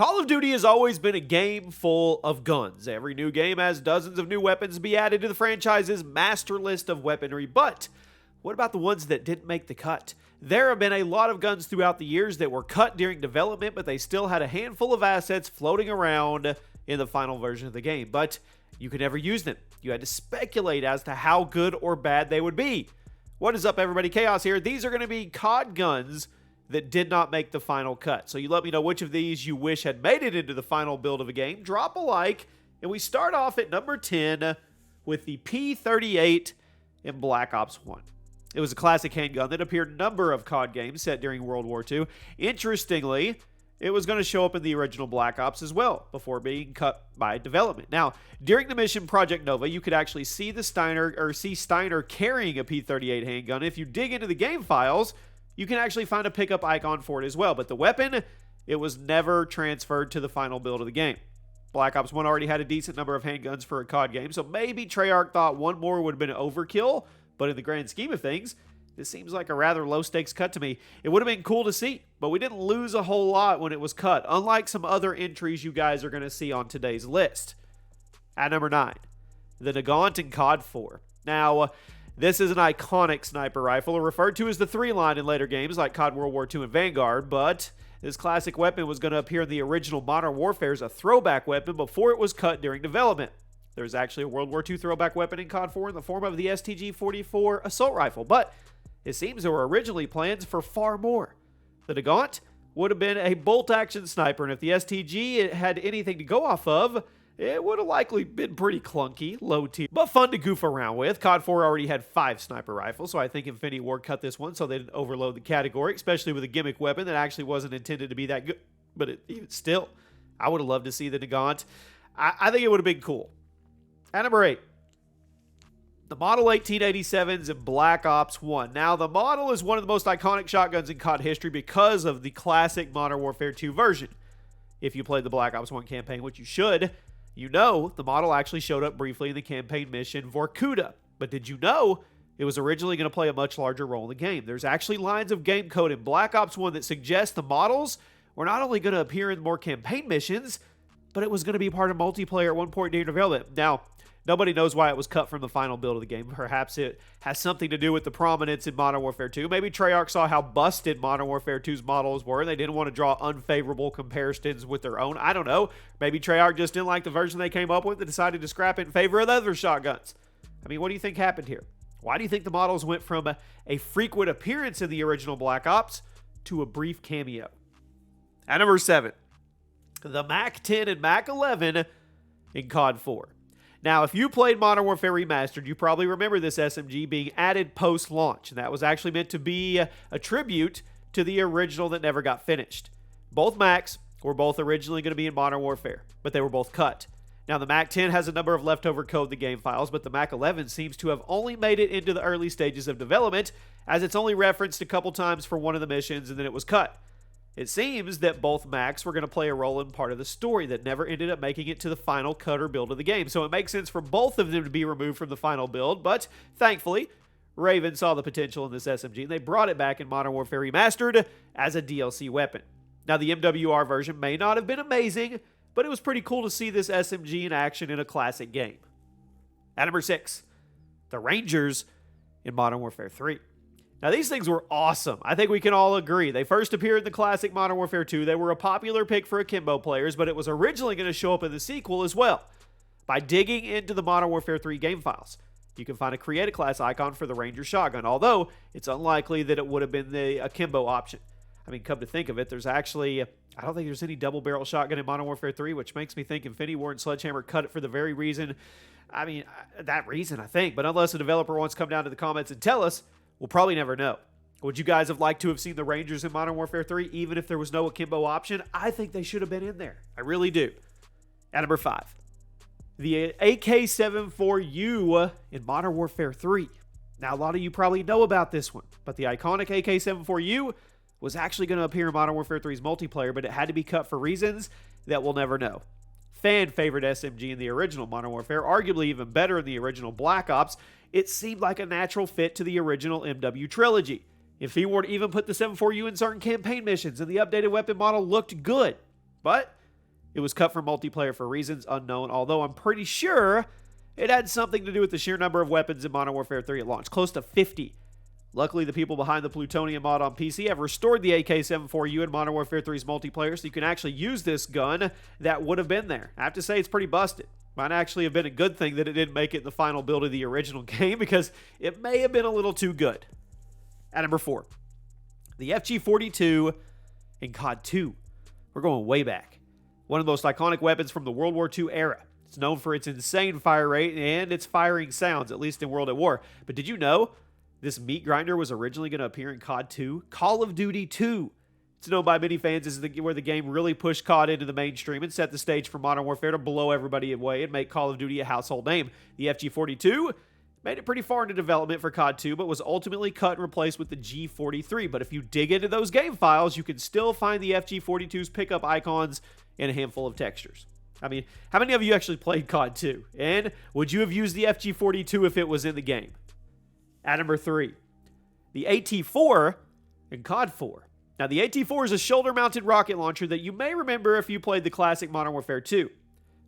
Call of Duty has always been a game full of guns. Every new game has dozens of new weapons to be added to the franchise's master list of weaponry. But what about the ones that didn't make the cut? There have been a lot of guns throughout the years that were cut during development, but they still had a handful of assets floating around in the final version of the game. But you could never use them. You had to speculate as to how good or bad they would be. What is up, everybody? Chaos here. These are going to be COD guns that did not make the final cut. So you let me know which of these you wish had made it into the final build of a game. Drop a like, and we start off at number 10 with the P38 in Black Ops 1. It was a classic handgun that appeared in a number of COD games set during World War II. Interestingly, it was going to show up in the original Black Ops as well before being cut by development. Now, during the mission Project Nova, you could actually see Steiner carrying a P38 handgun. If you dig into the game files, you can actually find a pickup icon for it as well. But the weapon, it was never transferred to the final build of the game. Black Ops 1 already had a decent number of handguns for a COD game, so maybe Treyarch thought one more would have been overkill, but in the grand scheme of things, this seems like a rather low-stakes cut to me. It would have been cool to see, but we didn't lose a whole lot when it was cut, unlike some other entries you guys are going to see on today's list. At number 9, the Nagant in COD 4. Now, this is an iconic sniper rifle, referred to as the 3-line in later games like COD World War II and Vanguard, but this classic weapon was going to appear in the original Modern Warfare as a throwback weapon before it was cut during development. There's actually a World War II throwback weapon in COD 4 in the form of the STG-44 assault rifle, but it seems there were originally plans for far more. The Nagant would have been a bolt-action sniper, and if the STG had anything to go off of, it would have likely been pretty clunky, low tier, but fun to goof around with. COD 4 already had 5 sniper rifles, so I think Infinity Ward cut this one so they didn't overload the category, especially with a gimmick weapon that actually wasn't intended to be that good. But even still, I would have loved to see the Nagant. I think it would have been cool. At number 8, the Model 1887s in Black Ops 1. Now, the Model is one of the most iconic shotguns in COD history because of the classic Modern Warfare 2 version. If you played the Black Ops 1 campaign, which you should, you know the Model actually showed up briefly in the campaign mission Vorkuta. But did you know it was originally going to play a much larger role in the game? There's actually lines of game code in Black Ops 1 that suggest the Models were not only going to appear in more campaign missions, but it was going to be part of multiplayer at one point during development. Now, nobody knows why it was cut from the final build of the game. Perhaps it has something to do with the prominence in Modern Warfare 2. Maybe Treyarch saw how busted Modern Warfare 2's models were, and they didn't want to draw unfavorable comparisons with their own. I don't know. Maybe Treyarch just didn't like the version they came up with and decided to scrap it in favor of other shotguns. I mean, what do you think happened here? Why do you think the models went from a frequent appearance in the original Black Ops to a brief cameo? At number 7, the MAC-10 and MAC-11 in COD 4. Now, if you played Modern Warfare Remastered, you probably remember this SMG being added post-launch, and that was actually meant to be a tribute to the original that never got finished. Both Macs were both originally going to be in Modern Warfare, but they were both cut. Now, the MAC-10 has a number of leftover code in the game files, but the MAC-11 seems to have only made it into the early stages of development, as it's only referenced a couple times for one of the missions, and then it was cut. It seems that both Macs were going to play a role in part of the story that never ended up making it to the final cut or build of the game. So it makes sense for both of them to be removed from the final build, but thankfully, Raven saw the potential in this SMG, and they brought it back in Modern Warfare Remastered as a DLC weapon. Now, the MWR version may not have been amazing, but it was pretty cool to see this SMG in action in a classic game. At number 6, the Rangers in Modern Warfare 3. Now, these things were awesome. I think we can all agree. They first appeared in the classic Modern Warfare 2. They were a popular pick for akimbo players, but it was originally going to show up in the sequel as well. By digging into the Modern Warfare 3 game files, you can find a Create a Class icon for the Ranger shotgun, although it's unlikely that it would have been the akimbo option. I mean, come to think of it, there's actually, I don't think there's any double-barrel shotgun in Modern Warfare 3, which makes me think Infinity Ward and Sledgehammer cut it for the very reason, I think. But unless a developer wants to come down to the comments and tell us, we'll probably never know. Would you guys have liked to have seen the Rangers in Modern Warfare 3, even if there was no akimbo option? I think they should have been in there. I really do. At number 5, the AK-74U in Modern Warfare 3. Now, a lot of you probably know about this one, but the iconic AK-74U was actually going to appear in Modern Warfare 3's multiplayer, but it had to be cut for reasons that we'll never know. Fan-favorite SMG in the original Modern Warfare, arguably even better in the original Black Ops, it seemed like a natural fit to the original MW trilogy. Infinity Ward even put the 74U in certain campaign missions, and the updated weapon model looked good. But It was cut from multiplayer for reasons unknown, although I'm pretty sure it had something to do with the sheer number of weapons in Modern Warfare 3 at launch, close to 50. Luckily, the people behind the Plutonium mod on PC have restored the AK-74U in Modern Warfare 3's multiplayer, so you can actually use this gun that would have been there. I have to say, it's pretty busted. Might actually have been a good thing that it didn't make it in the final build of the original game, because it may have been a little too good. At number 4, the FG-42 in COD 2. We're going way back. One of the most iconic weapons from the World War II era. It's known for its insane fire rate and its firing sounds, at least in World at War. But did you know this meat grinder was originally going to appear in COD 2? Call of Duty 2. It's known by many fans as where the game really pushed COD into the mainstream and set the stage for Modern Warfare to blow everybody away and make Call of Duty a household name. The FG-42 made it pretty far into development for COD 2, but was ultimately cut and replaced with the G-43. But if you dig into those game files, you can still find the FG-42's pickup icons and a handful of textures. I mean, how many of you actually played COD 2? And would you have used the FG-42 if it was in the game? At number 3, the AT-4 in COD 4. Now, the AT-4 is a shoulder-mounted rocket launcher that you may remember if you played the classic Modern Warfare 2.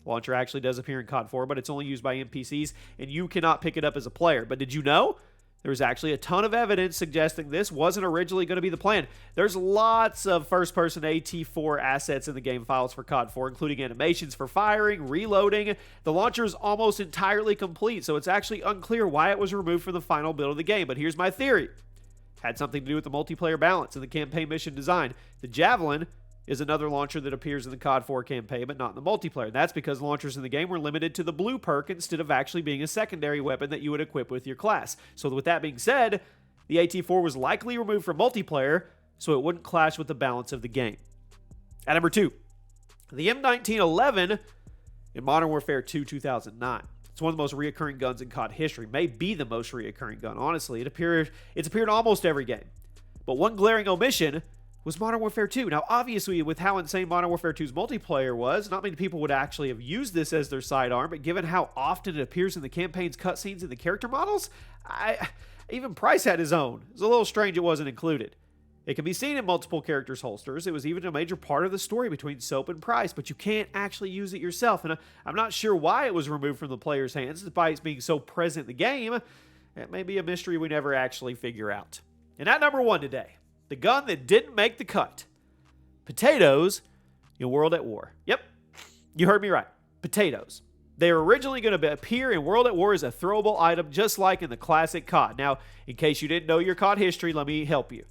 The launcher actually does appear in COD 4, but it's only used by NPCs, and you cannot pick it up as a player. But did you know? There's actually a ton of evidence suggesting this wasn't originally going to be the plan. There's lots of first-person AT-4 assets in the game files for COD 4, including animations for firing, reloading. The launcher is almost entirely complete, so it's actually unclear why it was removed from the final build of the game. But here's my theory. Had something to do with the multiplayer balance and the campaign mission design. The Javelin is another launcher that appears in the COD 4 campaign, but not in the multiplayer. That's because launchers in the game were limited to the blue perk instead of actually being a secondary weapon that you would equip with your class. So with that being said, the AT-4 was likely removed from multiplayer so it wouldn't clash with the balance of the game. At number 2, the M1911 in Modern Warfare 2 2009. It's one of the most reoccurring guns in COD history. May be the most reoccurring gun, honestly. It's appeared in almost every game. But one glaring omission was Modern Warfare 2. Now, obviously, with how insane Modern Warfare 2's multiplayer was, not many people would actually have used this as their sidearm, but given how often it appears in the campaign's cutscenes and the character models, even Price had his own. It's a little strange it wasn't included. It can be seen in multiple characters' holsters. It was even a major part of the story between Soap and Price, but you can't actually use it yourself. And I'm not sure why it was removed from the player's hands, despite it being so present in the game. It may be a mystery we never actually figure out. And at number 1 today, the gun that didn't make the cut. Potatoes in World at War. Yep, you heard me right. Potatoes. They were originally going to appear in World at War as a throwable item, just like in the classic COD. Now, in case you didn't know your COD history, let me help you.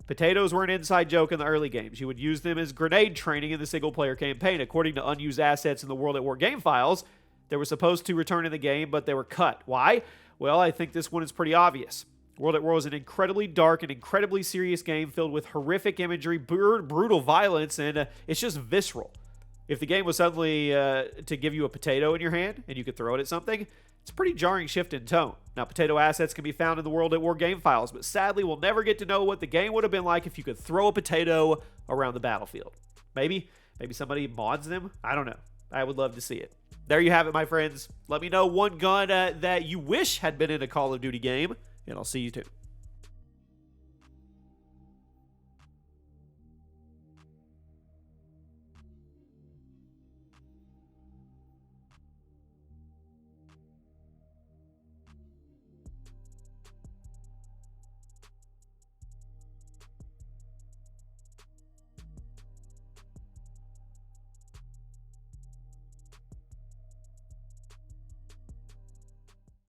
Potatoes were an inside joke in the early games. You would use them as grenade training in the single-player campaign. According to unused assets in the World at War game files, they were supposed to return in the game, but they were cut. Why? Well, I think this one is pretty obvious. World at War was an incredibly dark and incredibly serious game filled with horrific imagery, brutal violence, and it's just visceral. If the game was suddenly to give you a potato in your hand and you could throw it at something, it's a pretty jarring shift in tone. Now, potato assets can be found in the World at War game files, but sadly we'll never get to know what the game would have been like if you could throw a potato around the battlefield. Maybe somebody mods them? I don't know. I would love to see it. There you have it, my friends. Let me know one gun that you wish had been in a Call of Duty game, and I'll see you too.